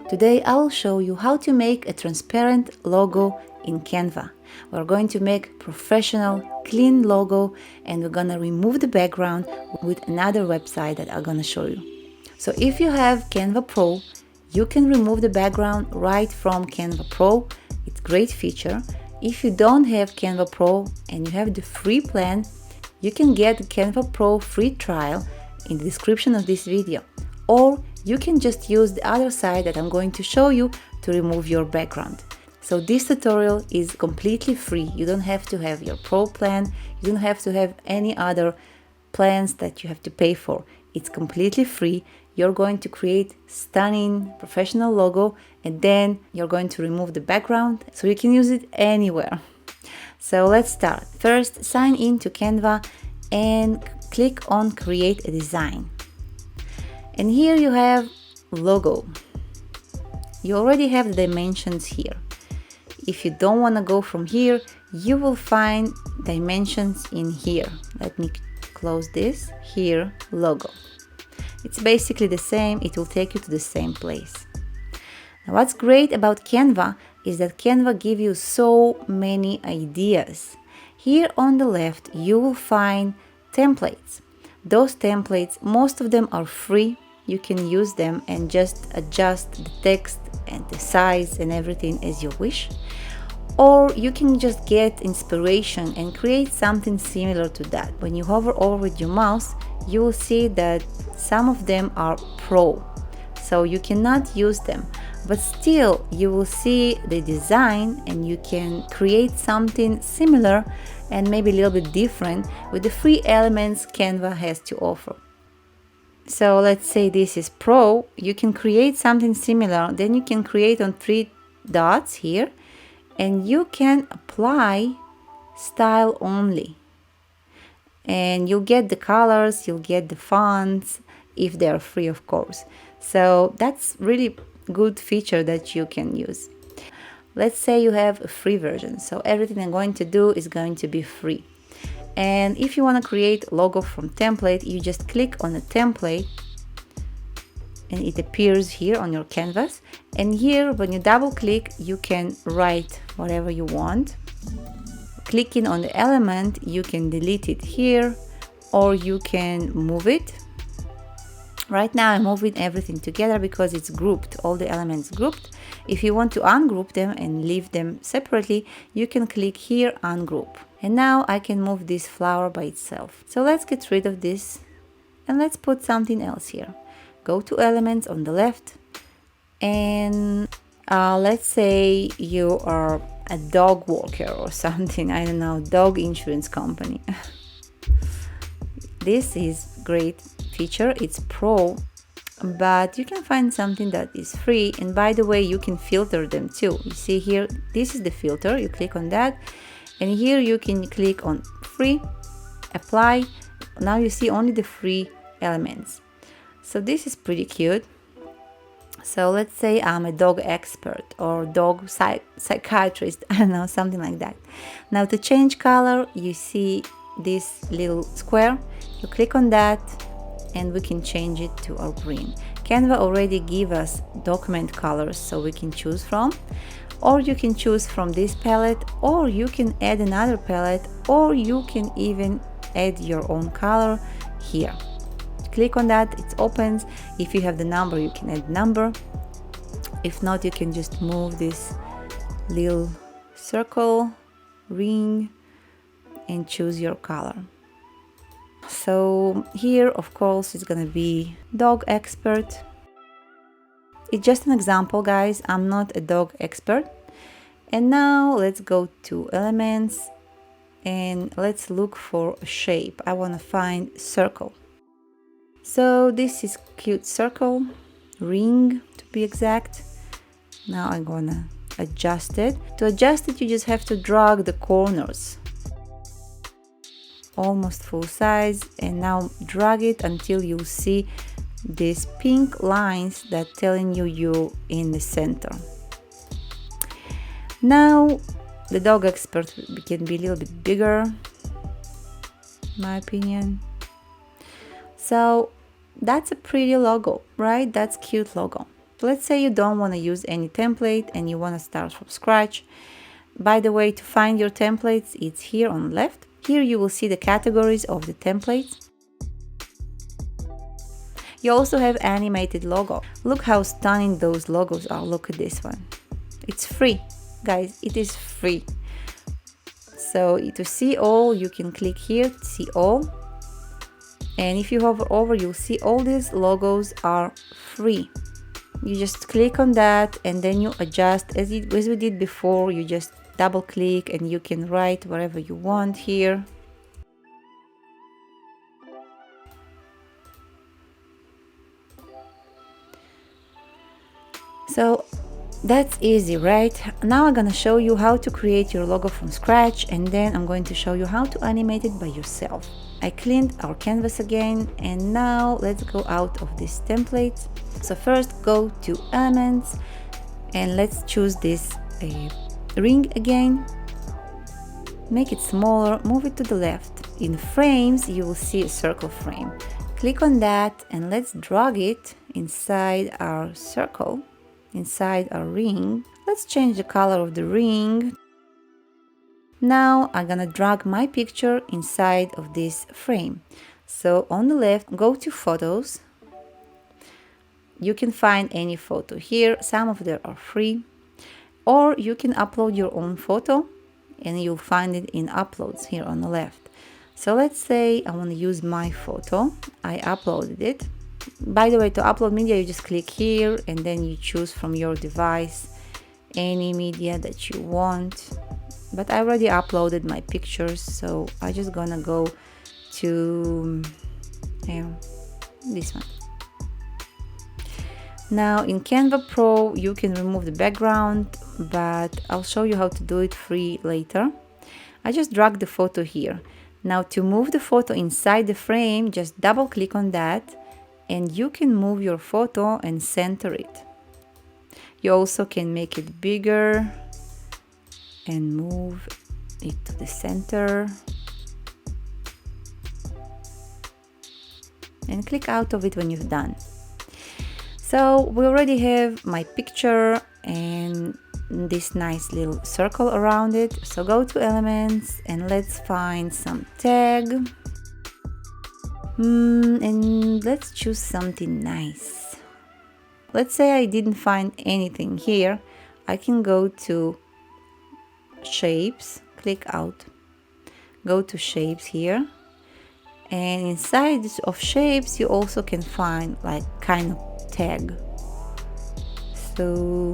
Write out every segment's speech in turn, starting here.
Today I will show you how to make a transparent logo in Canva. We're going to make professional, clean logo, and we're gonna remove the background with another website that I'm gonna show you. So if you have Canva Pro, you can remove the background right from Canva Pro. It's a great feature. If you don't have Canva Pro and you have the free plan, you can get the Canva Pro free trial in the description of this video. Or you can just use the other side that I'm going to show you to remove your background. So this tutorial is completely free. You don't have to have your Pro plan. You don't have to have any other plans that you have to pay for. It's completely free. You're going to create stunning professional logo, and then you're going to remove the background so you can use it anywhere. So let's start. First, sign in to Canva and click on create a design. And here you have logo. You already have the dimensions here. If you don't want to go from here, you will find dimensions in here. Let me close this. Here, logo. It's basically the same. It will take you to the same place. Now, what's great about Canva is that Canva gives you so many ideas. Here on the left, you will find templates. Those templates, most of them are free. You can use them and just adjust the text and the size and everything as you wish. Or you can just get inspiration and create something similar to that. When you hover over with your mouse, you will see that some of them are pro, so you cannot use them. But still, you will see the design and you can create something similar and maybe a little bit different with the free elements Canva has to offer. So let's say this is Pro. You can create something similar. Then you can create on 3 dots here, and you can apply style only. And you'll get the colors, you'll get the fonts, if they are free, of course. So that's really good feature that you can use. Let's say you have a free version. So everything I'm going to do is going to be free. And if you want to create logo from template, you just click on a template and it appears here on your canvas. And here, when you double click, you can write whatever you want. Clicking on the element, you can delete it here, or you can move it. Right now I'm moving everything together because it's grouped, all the elements grouped. If you want to ungroup them and leave them separately, you can click here, ungroup. And now I can move this flower by itself. So let's get rid of this and let's put something else here. Go to elements on the left, and let's say you are a dog walker or something, I don't know, dog insurance company. This is great feature. It's pro, but you can find something that is free. And by the way, you can filter them too. You see here, this is the filter. You click on that, and here you can click on free, apply. Now you see only the free elements. So this is pretty cute. So let's say I'm a dog expert or dog psychiatrist, I don't know, something like that. Now to change color, you see this little square. You click on that and we can change it to our green. Canva already give us document colors, so we can choose from. Or you can choose from this palette, or you can add another palette, or you can even add your own color here. Click on that, it opens. If you have the number, you can add number. If not, you can just move this little circle, ring, and choose your color. So here, of course, it's gonna be dog expert. It's just an example, guys. I'm not a dog expert. And now let's go to elements and let's look for a shape. I want to find circle. So this is cute circle, ring to be exact. Now I'm gonna adjust it. To adjust it, you just have to drag the corners. Almost full size, and now drag it until you see these pink lines that telling you're in the center. Now the dog expert can be a little bit bigger, in my opinion. So that's a pretty logo, right? That's cute logo. Let's say you don't want to use any template and you want to start from scratch. By the way, to find your templates, it's here on the left. Here you will see the categories of the templates. You also have animated logo. Look how stunning those logos are. Look at this one. It's free. Guys, it is free. So to see all, you can click here to see all. And if you hover over, you'll see all these logos are free. You just click on that and then you adjust as we did before. You just double click and you can write whatever you want here. So that's easy, right? Now I'm gonna show you how to create your logo from scratch, and then I'm going to show you how to animate it by yourself. I cleaned our canvas again, and now let's go out of this template. So first go to elements and let's choose this ring again. Make it smaller, move it to the left. In frames, you will see a circle frame. Click on that and let's drag it inside our circle, inside our ring. Let's change the color of the ring. Now I'm gonna drag my picture inside of this frame. So on the left, go to photos. You can find any photo here. Some of them are free. Or you can upload your own photo and you'll find it in uploads here on the left. So let's say I want to use my photo. I uploaded it. By the way, to upload media, you just click here and then you choose from your device any media that you want. But I already uploaded my pictures, so I'm just gonna go to this one. Now in Canva Pro, you can remove the background, but I'll show you how to do it free later. I just drag the photo here. Now to move the photo inside the frame, just double click on that and you can move your photo and center it. You also can make it bigger and move it to the center. And click out of it when you've done. So we already have my picture and this nice little circle around it. So go to elements and let's find some tag. And let's choose something nice. Let's say I didn't find anything here. I can go to shapes, click out, go to shapes here. And inside of shapes, you also can find like kind of tag. So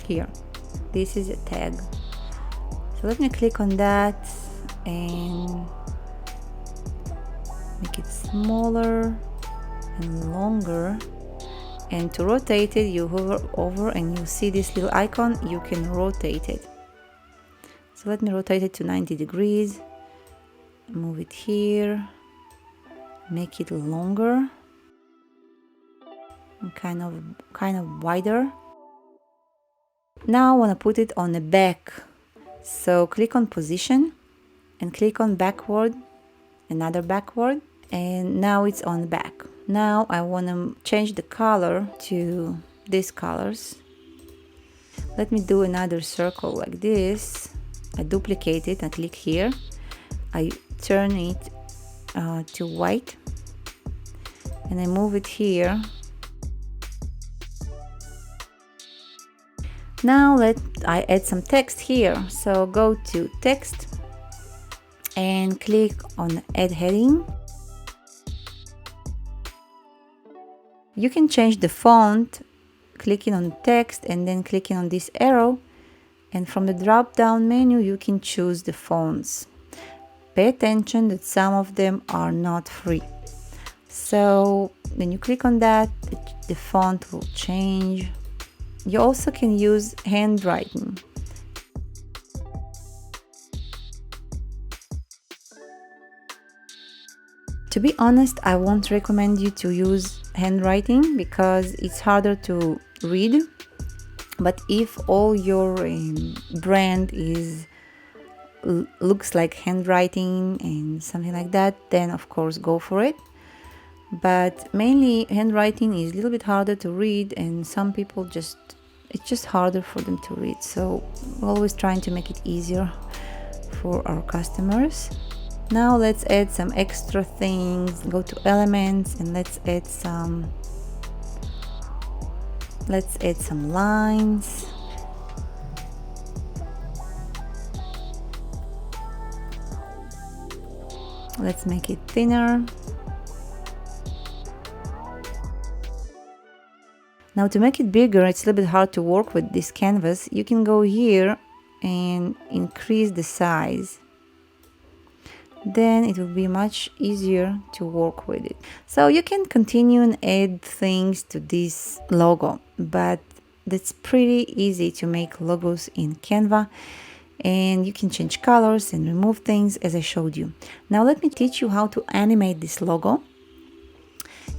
here, this is a tag. So let me click on that and make it smaller and longer. And to rotate it, you hover over and you see this little icon, you can rotate it. So let me rotate it to 90 degrees, move it here, make it longer and kind of wider. Now I want to put it on the back. So click on position and click on backward, another backward, and now it's on the back. Now I want to change the color to these colors. Let me do another circle like this. I duplicate it and click here. I turn it to white and I move it here. Now I add some text here. So go to text and click on add heading. You can change the font, clicking on text and then clicking on this arrow. And from the drop down menu, you can choose the fonts. Pay attention that some of them are not free. So when you click on that, the font will change. You also can use handwriting. To be honest, I won't recommend you to use handwriting because it's harder to read. But if all your brand looks like handwriting and something like that, then of course go for it. but mainly handwriting is a little bit harder to read, and some people it's just harder for them to read. So we're always trying to make it easier for our customers. Now let's add some extra things. Go to elements and let's add some lines. Let's make it thinner. Now to make it bigger, it's a little bit hard to work with this canvas. You can go here and increase the size. Then it will be much easier to work with it. So you can continue and add things to this logo, but that's pretty easy to make logos in Canva, and you can change colors and remove things as I showed you. Now let me teach you how to animate this logo.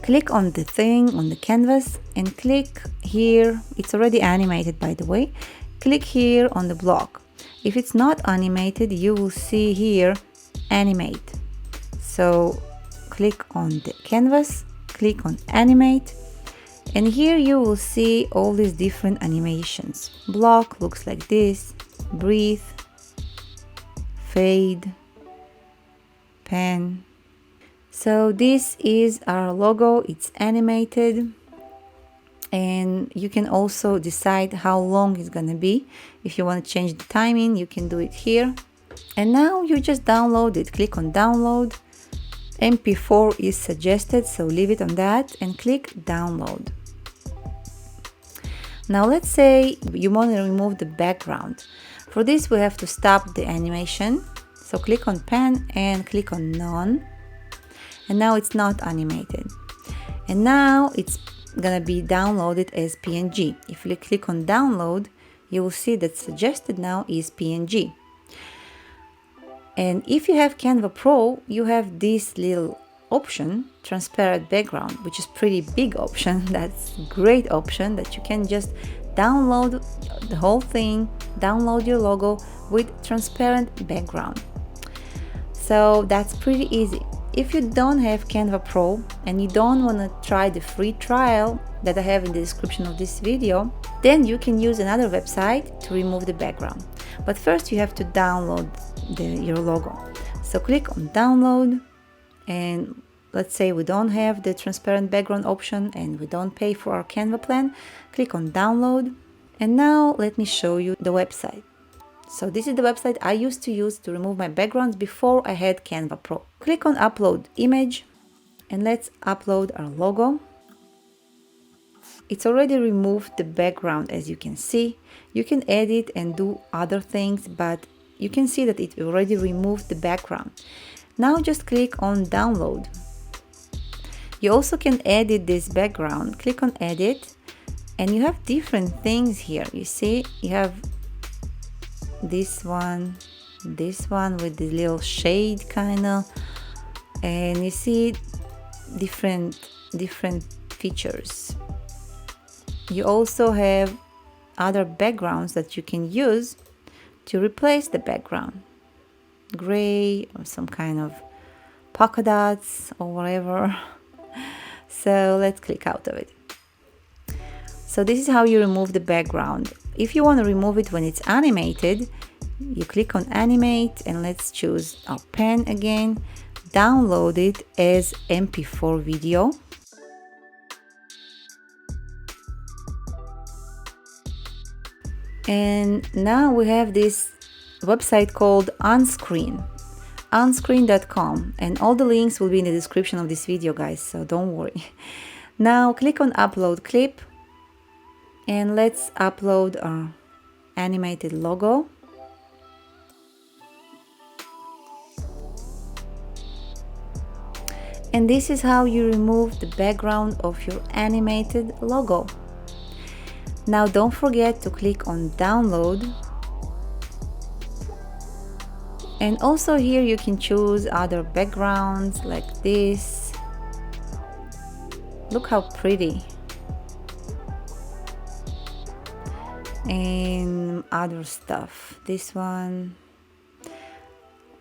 Click on the thing on the canvas and click here. It's already animated, by the way. Click here on the block. If it's not animated, you will see here animate. So click on the canvas, click on animate, and here you will see all these different animations. Block looks like this, breathe, fade, pen. So this is our logo. It's animated, and you can also decide how long it's gonna be. If you want to change the timing, you can do it here. And now you just download it. Click on download. MP4 is suggested, so leave it on that and click download. Now let's say you want to remove the background. For this we have to stop the animation. So click on pen and click on none. And now it's not animated. And now it's gonna be downloaded as PNG. If you click on download, you will see that suggested now is PNG. And if you have Canva Pro, you have this little option, transparent background, which is pretty big option. That's a great option that you can just download the whole thing, download your logo with transparent background. So that's pretty easy. If you don't have Canva Pro and you don't want to try the free trial that I have in the description of this video, then you can use another website to remove the background. But first you have to download your logo. So click on download, and let's say we don't have the transparent background option and we don't pay for our Canva plan. Click on download, and now let me show you the website. So this is the website I used to use to remove my backgrounds before I had Canva Pro. Click on upload image and let's upload our logo. It's already removed the background, as you can see. You can edit and do other things, but you can see that it already removed the background. Now just click on download. You also can edit this background. Click on edit, and you have different things here. You see, you have this one with the little shade kind of, and you see different features. You also have other backgrounds that you can use to replace the background, gray or some kind of polka dots or whatever. So let's click out of it. So this is how you remove the background. If you want to remove it when it's animated, you click on animate and let's choose our pen again, download it as MP4 video. And now we have this website called onscreen.com, and all the links will be in the description of this video, guys, so don't worry. Now click on upload clip and let's upload our animated logo. And this is how you remove the background of your animated logo. Now don't forget to click on download, and also here you can choose other backgrounds like this. Look how pretty. And other stuff, this one.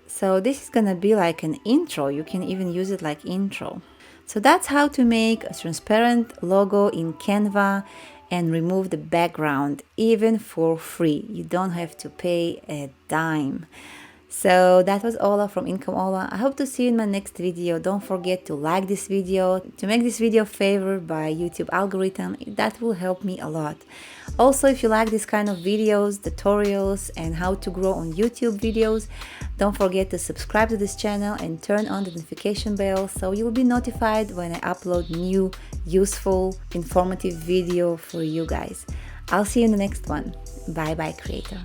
So this is gonna be like an intro. You can even use it like intro. So that's how to make a transparent logo in Canva and remove the background, even for free. You don't have to pay a dime. So that was Ola from Income Ola. I hope to see you in my next video. Don't forget to like this video, to make this video favored by YouTube algorithm. That will help me a lot. Also, if you like this kind of videos, tutorials, and how to grow on YouTube videos, don't forget to subscribe to this channel and turn on the notification bell so you will be notified when I upload new, useful, informative video for you guys. I'll see you in the next one. Bye bye, creator.